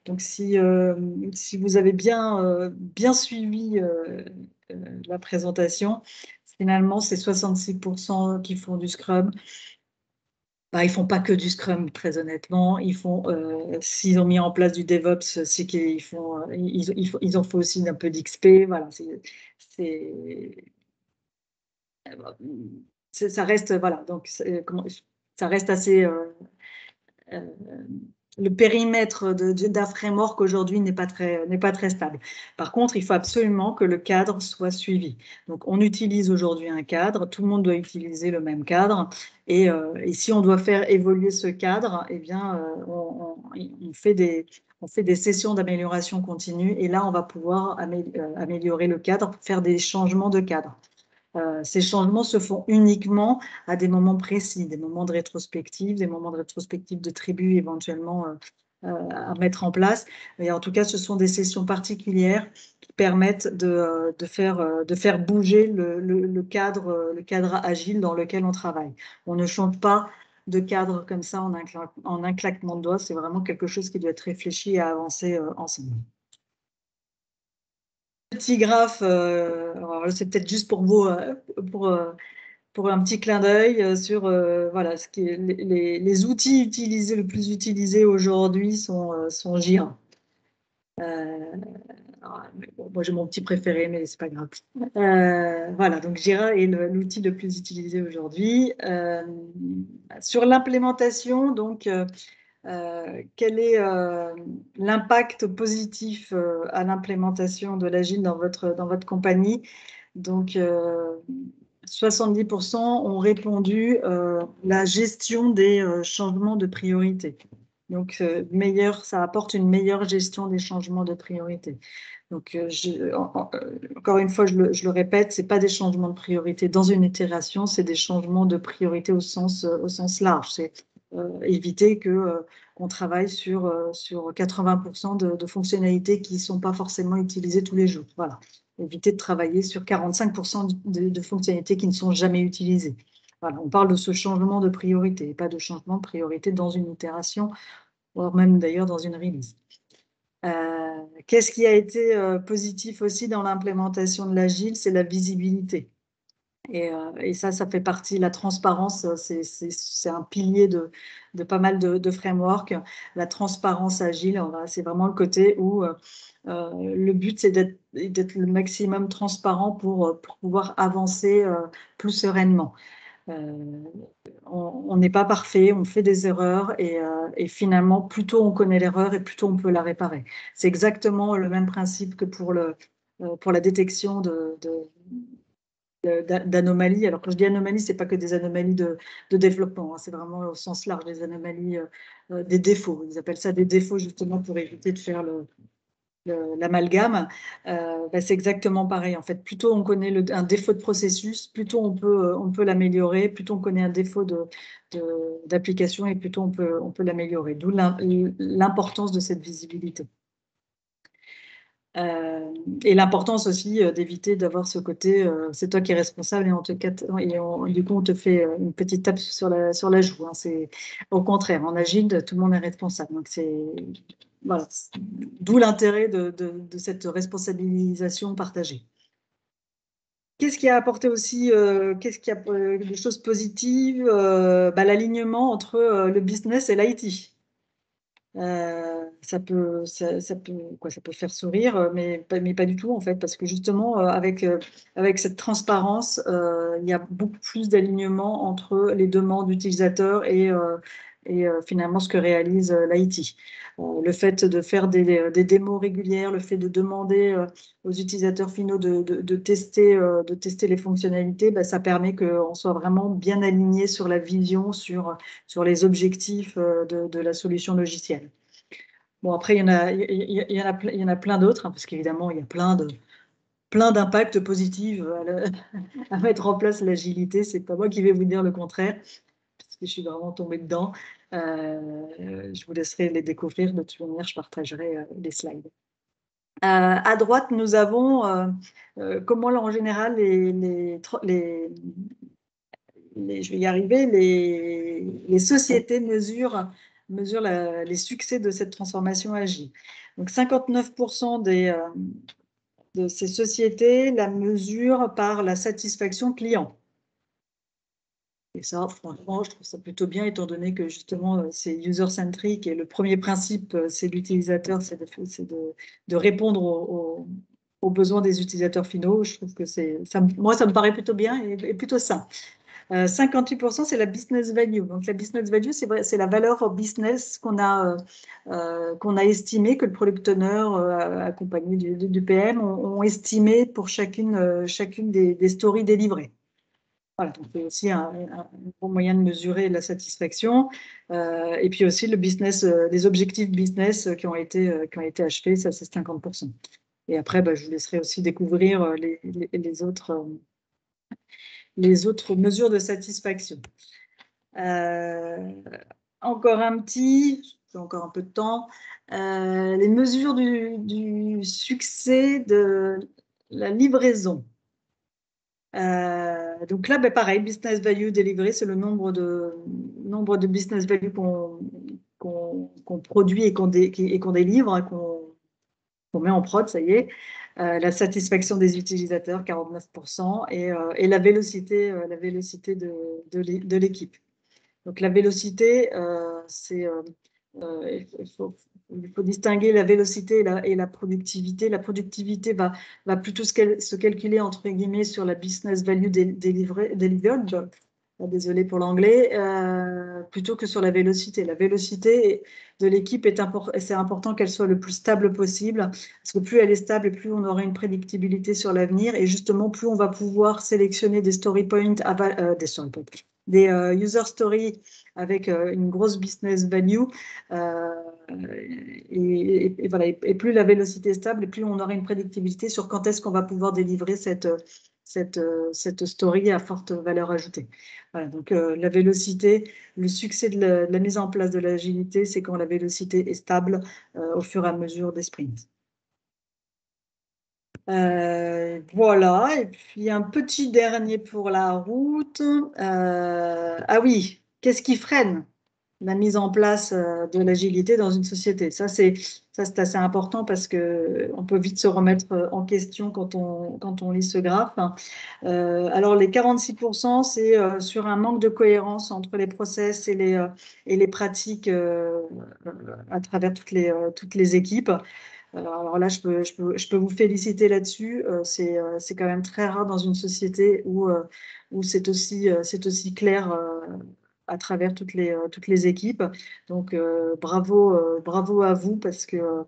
Donc si vous avez bien suivi la présentation, finalement c'est 66% qui font du Scrum. Bah, ils font pas que du Scrum, très honnêtement. S'ils ont mis en place du DevOps, c'est qu'ils font, ils ont fait aussi un peu d'XP. Voilà, ça reste, voilà, donc ça reste assez. Euh, le périmètre d'un framework aujourd'hui n'est pas très stable. Par contre, il faut absolument que le cadre soit suivi. Donc, on utilise aujourd'hui un cadre, tout le monde doit utiliser le même cadre, et si on doit faire évoluer ce cadre, eh bien, on fait des sessions d'amélioration continue, et là, on va pouvoir améliorer le cadre, faire des changements de cadre. Ces changements se font uniquement à des moments précis, des moments de rétrospective, de tribu éventuellement à mettre en place. Et en tout cas, ce sont des sessions particulières qui permettent de faire bouger le cadre agile dans lequel on travaille. On ne change pas de cadre comme ça en un claquement de doigts. C'est vraiment quelque chose qui doit être réfléchi et avancé ensemble. Petit graphe, c'est peut-être juste pour vous, pour un petit clin d'œil sur voilà, les outils le plus utilisés aujourd'hui sont Jira. Moi, j'ai mon petit préféré, mais c'est pas grave. Voilà, donc Jira est l'outil le plus utilisé aujourd'hui. Sur l'implémentation, donc, quel est l'impact positif à l'implémentation de l'Agile dans votre compagnie? Donc, 70% ont répondu la gestion des changements de priorité. Donc, ça apporte une meilleure gestion des changements de priorité. Donc, encore une fois, je le répète, ce n'est pas des changements de priorité dans une itération, c'est des changements de priorité au sens large. C'est éviter qu'on travaille sur 80% de fonctionnalités qui ne sont pas forcément utilisées tous les jours. Voilà. Éviter de travailler sur 45% de fonctionnalités qui ne sont jamais utilisées. Voilà. On parle de ce changement de priorité, et pas de changement de priorité dans une itération, voire même d'ailleurs dans une release. Qu'est-ce qui a été positif aussi dans l'implémentation de l'Agile? C'est la visibilité. Et ça fait partie, la transparence, c'est un pilier de pas mal de frameworks. La transparence agile, c'est vraiment le côté où le but, c'est d'être le maximum transparent pour pouvoir avancer plus sereinement. on n'est pas parfait, on fait des erreurs et finalement, plutôt on connaît l'erreur et plutôt on peut la réparer. C'est exactement le même principe que pour la détection d'anomalies. Alors, quand je dis anomalies, ce n'est pas que des anomalies de développement, hein, c'est vraiment au sens large, des anomalies, des défauts. Ils appellent ça des défauts justement pour éviter de faire l'amalgame. C'est exactement pareil. En fait, plutôt on connaît un défaut de processus, plutôt on peut l'améliorer, plutôt on connaît un défaut d'application et plutôt on peut l'améliorer. D'où l'importance de cette visibilité. Et l'importance aussi d'éviter d'avoir ce côté c'est toi qui es responsable et du coup on te fait une petite tape sur la joue, hein. C'est au contraire, en agile tout le monde est responsable, donc voilà, d'où l'intérêt de cette responsabilisation partagée. Qu'est-ce qui a apporté aussi des choses positives, l'alignement entre le business et l'IT. Ça peut faire sourire, mais pas du tout en fait, parce que justement avec cette transparence, il y a beaucoup plus d'alignement entre les demandes utilisateurs et finalement ce que réalise l'IT. Le fait de faire des démos régulières, le fait de demander aux utilisateurs finaux de tester les fonctionnalités, ça permet qu'on soit vraiment bien aligné sur la vision, sur les objectifs de la solution logicielle. Bon, après, il y en a plein d'autres, hein, parce qu'évidemment, il y a plein d'impacts positifs à mettre en place l'agilité. C'est pas moi qui vais vous dire le contraire, parce que je suis vraiment tombée dedans. Je vous laisserai les découvrir. De toute manière, je partagerai les slides. À droite, nous avons comment, en général, je vais y arriver, les sociétés mesurent les succès de cette transformation agile. Donc 59% de ces sociétés la mesurent par la satisfaction client. Et ça, franchement, je trouve ça plutôt bien, étant donné que justement, c'est user-centric et le premier principe, c'est l'utilisateur, c'est de répondre aux besoins des utilisateurs finaux. Je trouve que moi, ça me paraît plutôt bien et plutôt sain. 58%, c'est la business value. Donc, la business value, c'est la valeur business qu'on a estimée, que le product owner, accompagné du PM, ont estimé pour chacune des stories délivrées. Voilà, donc c'est aussi un bon moyen de mesurer la satisfaction. Et puis aussi les objectifs business qui ont été achevés, ça c'est 50%. Et après, je vous laisserai aussi découvrir les autres mesures de satisfaction. Encore encore un peu de temps. Les mesures du succès de la livraison. Donc là, pareil, business value délivré, c'est le nombre de business value qu'on produit et qu'on délivre, hein, qu'on met en prod, ça y est. La satisfaction des utilisateurs, 49%, et la vélocité de l'équipe. Donc la vélocité, il faut distinguer la vélocité et la productivité. La productivité va plutôt se calculer entre guillemets sur la business value delivered, désolé pour l'anglais, plutôt que sur la vélocité. La vélocité de l'équipe c'est important qu'elle soit le plus stable possible, parce que plus elle est stable, et plus on aura une prédictibilité sur l'avenir, et justement plus on va pouvoir sélectionner des story points, des user stories avec une grosse business value, et voilà, et plus la vélocité est stable, et plus on aura une prédictibilité sur quand est-ce qu'on va pouvoir délivrer cette story à forte valeur ajoutée. Voilà, donc la vélocité, le succès de la mise en place de l'agilité, c'est quand la vélocité est stable au fur et à mesure des sprints. Voilà, et puis un petit dernier pour la route. Ah oui, qu'est-ce qui freine la mise en place de l'agilité dans une société? Ça, c'est assez important parce qu'on peut vite se remettre en question quand on lit ce graphe. Alors, les 46%, c'est sur un manque de cohérence entre les process et les pratiques à travers toutes les équipes. Alors là, je peux vous féliciter là-dessus. C'est quand même très rare dans une société où c'est aussi clair à travers toutes les équipes. Donc, bravo à vous parce que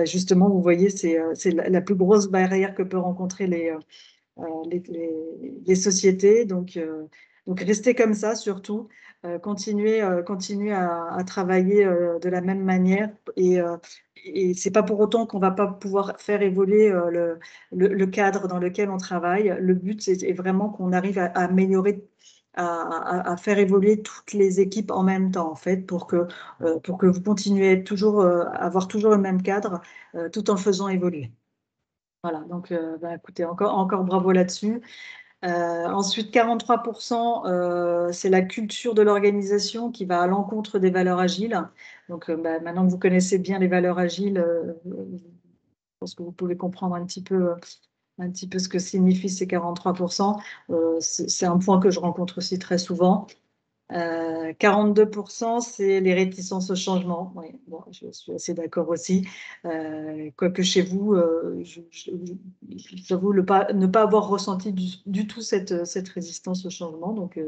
justement, vous voyez, c'est la plus grosse barrière que peut rencontrer les sociétés. Donc, restez comme ça surtout. Continuez à travailler de la même manière. Et c'est pas pour autant qu'on va pas pouvoir faire évoluer le cadre dans lequel on travaille. Le but, c'est vraiment qu'on arrive à améliorer, à faire évoluer toutes les équipes en même temps, en fait, pour que vous continuez à avoir toujours le même cadre, tout en le faisant évoluer. Voilà, donc écoutez, encore bravo là-dessus. Ensuite, 43%, c'est la culture de l'organisation qui va à l'encontre des valeurs agiles. Donc maintenant que vous connaissez bien les valeurs agiles, je pense que vous pouvez comprendre un petit peu ce que signifient ces 43%. C'est un point que je rencontre aussi très souvent. 42%, c'est les réticences au changement. Oui, bon, je suis assez d'accord aussi. Quoique chez vous, j'avoue ne pas avoir ressenti du tout cette résistance au changement. Donc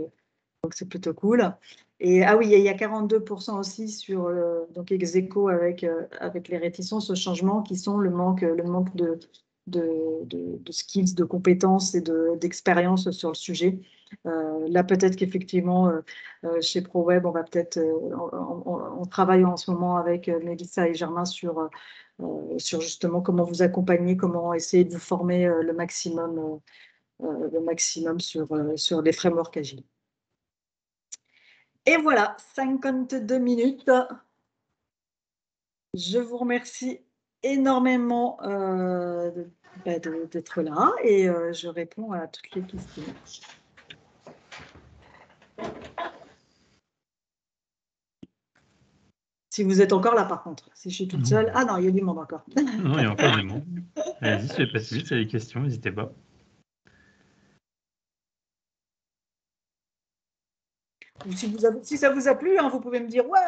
c'est plutôt cool. Et ah oui, il y a 42% aussi sur donc ex aequo avec les réticences au changement qui sont le manque de skills, de compétences et d'expérience sur le sujet. Là, peut-être qu'effectivement, chez ProWeb, on va peut-être, on travaille en ce moment avec Mélissa et Germain sur justement comment vous accompagner, comment essayer de vous former le maximum sur les frameworks agiles. Et voilà, 52 minutes. Je vous remercie énormément d'être là et je réponds à toutes les questions. Si vous êtes encore là, par contre. Si je suis toute seule. Ah non, il y a du monde encore. Non, il y a encore du monde. Allez-y, je vais passer vite à les questions, n'hésitez pas. Ou si ça vous a plu, hein, vous pouvez me dire ouais.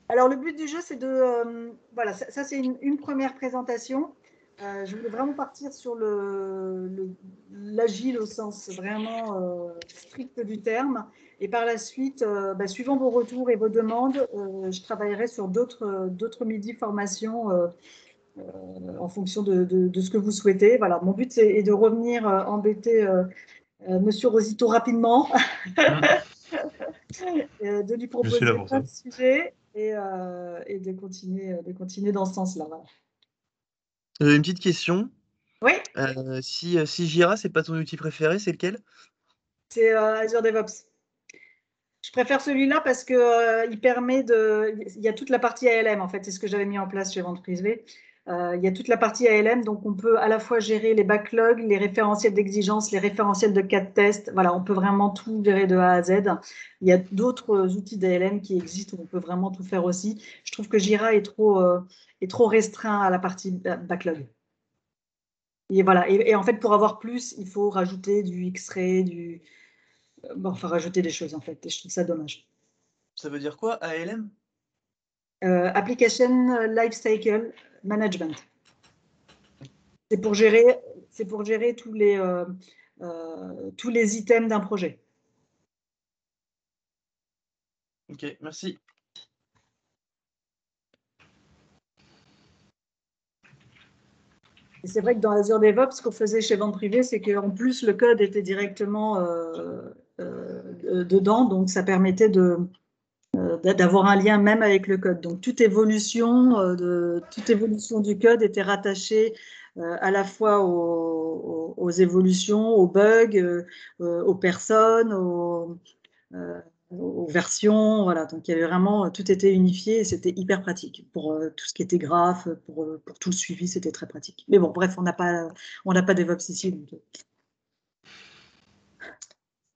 Alors, le but du jeu, c'est de. Voilà, ça c'est une première présentation. Je voulais vraiment partir sur l'agile au sens vraiment strict du terme. Et par la suite, suivant vos retours et vos demandes, je travaillerai sur d'autres midi formations en fonction de ce que vous souhaitez. Voilà, mon but est de revenir embêter Monsieur Rosito rapidement, de lui Je suis là proposer pour plein ça. de sujets et de continuer dans ce sens-là. Voilà. Une petite question. Oui, Si Jira, c'est pas ton outil préféré, c'est lequel? c'est Azure DevOps. Je préfère celui-là parce que il permet il y a toute la partie ALM en fait, c'est ce que j'avais mis en place chez Vente Privée. Il y a toute la partie ALM, donc on peut à la fois gérer les backlogs, les référentiels d'exigence, les référentiels de cas de test. Voilà, on peut vraiment tout gérer de A à Z. Il y a d'autres outils d'ALM qui existent où on peut vraiment tout faire aussi. Je trouve que Jira est trop restreint à la partie backlog. Et voilà. Et en fait, pour avoir plus, il faut rajouter du X-Ray, rajouter des choses en fait. Et je trouve ça dommage. Ça veut dire quoi, ALM? Application Lifecycle Management. C'est pour gérer tous les items d'un projet. Ok, merci. Et c'est vrai que dans Azure DevOps, ce qu'on faisait chez Vente Privée, c'est qu'en plus, le code était directement dedans, donc ça permettait d'avoir un lien même avec le code. Donc, toute évolution du code était rattachée à la fois aux évolutions, aux bugs, aux personnes, aux versions. Voilà. Donc, il y avait vraiment, tout était unifié et c'était hyper pratique. Pour tout ce qui était graphe, pour tout le suivi, c'était très pratique. Mais bon, bref, on n'a pas DevOps ici. Donc.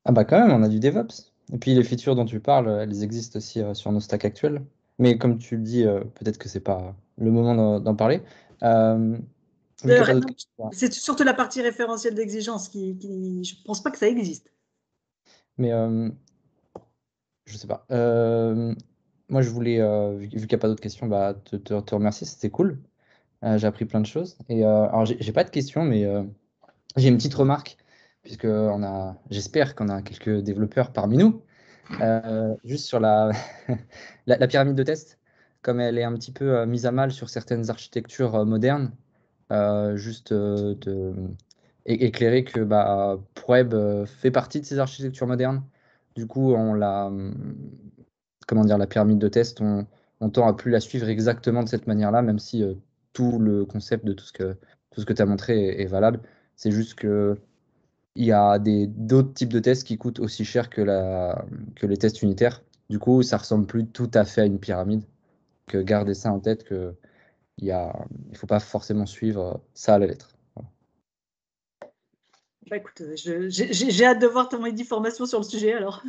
Ah bah quand même, on a du DevOps. Et puis les features dont tu parles, elles existent aussi sur nos stacks actuels. Mais comme tu le dis, peut-être que c'est pas le moment d'en parler. Vu qu'il y a pas d'autres questions. C'est surtout la partie référentielle d'exigence je ne pense pas que ça existe. Mais je sais pas. Moi, je voulais, vu qu'il n'y a pas d'autres questions, bah, te remercier, c'était cool. J'ai appris plein de choses. Et alors, j'ai pas de questions, mais j'ai une petite remarque. puisque j'espère qu'on a quelques développeurs parmi nous. Juste sur la pyramide de test, comme elle est un petit peu mise à mal sur certaines architectures modernes, juste éclairer que ProWeb fait partie de ces architectures modernes. Du coup, comment dire, la pyramide de test, on tend à plus la suivre exactement de cette manière-là, même si tout le concept de tout ce que tu as montré est valable. C'est juste que il y a d'autres types de tests qui coûtent aussi cher que les tests unitaires. Du coup, ça ressemble plus tout à fait à une pyramide. Que gardez ça en tête que il faut pas forcément suivre ça à la lettre. Voilà. Bah, écoute, j'ai hâte de voir ton formation sur le sujet alors.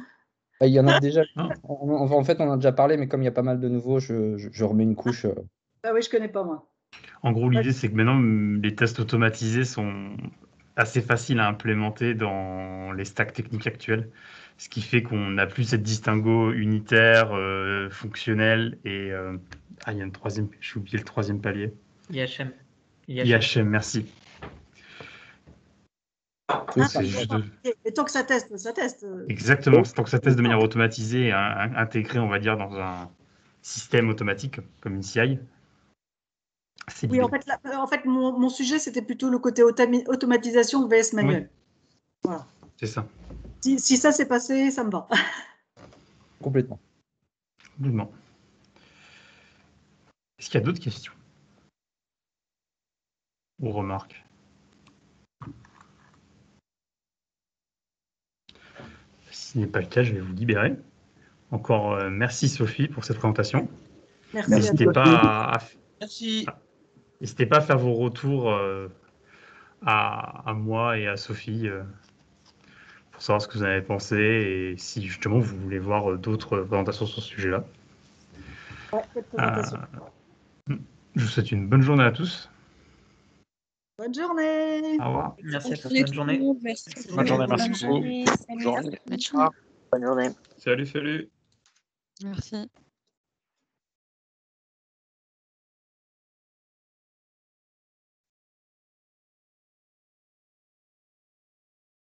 Il y en a déjà. Non. En fait, on en a déjà parlé, mais comme il y a pas mal de nouveaux, je remets une couche. Ah oui, je connais pas moi. En gros, l'idée, c'est que maintenant, les tests automatisés sont assez faciles à implémenter dans les stacks techniques actuels, ce qui fait qu'on n'a plus cette distinguo unitaire, fonctionnel et... il y a j'ai oublié le troisième palier. IHM. IHM, merci. C'est juste Et tant que ça teste, ça teste. Exactement, tant que ça teste de manière automatisée et intégrée, on va dire, dans un système automatique comme une CI. C'est Oui, l'idée. en fait mon sujet, c'était plutôt le côté automatisation vs manuel. Oui. Voilà. C'est ça. Si ça s'est passé, ça me va. Complètement. Complètement. Est-ce qu'il y a d'autres questions ou remarques? Si ce n'est pas le cas, je vais vous libérer. Encore merci Sophie pour cette présentation. Merci. N'hésitez pas Merci. N'hésitez pas à faire vos retours à moi et à Sophie pour savoir ce que vous en avez pensé et si justement vous voulez voir d'autres présentations sur ce sujet-là. Ouais, cette présentation. Je vous souhaite une bonne journée à tous. Bonne journée. Au revoir. Merci à tous. Bonne journée. Merci. Bonne journée, merci Bonne beaucoup. journée. Bonne journée. Bonne journée. Salut. Merci.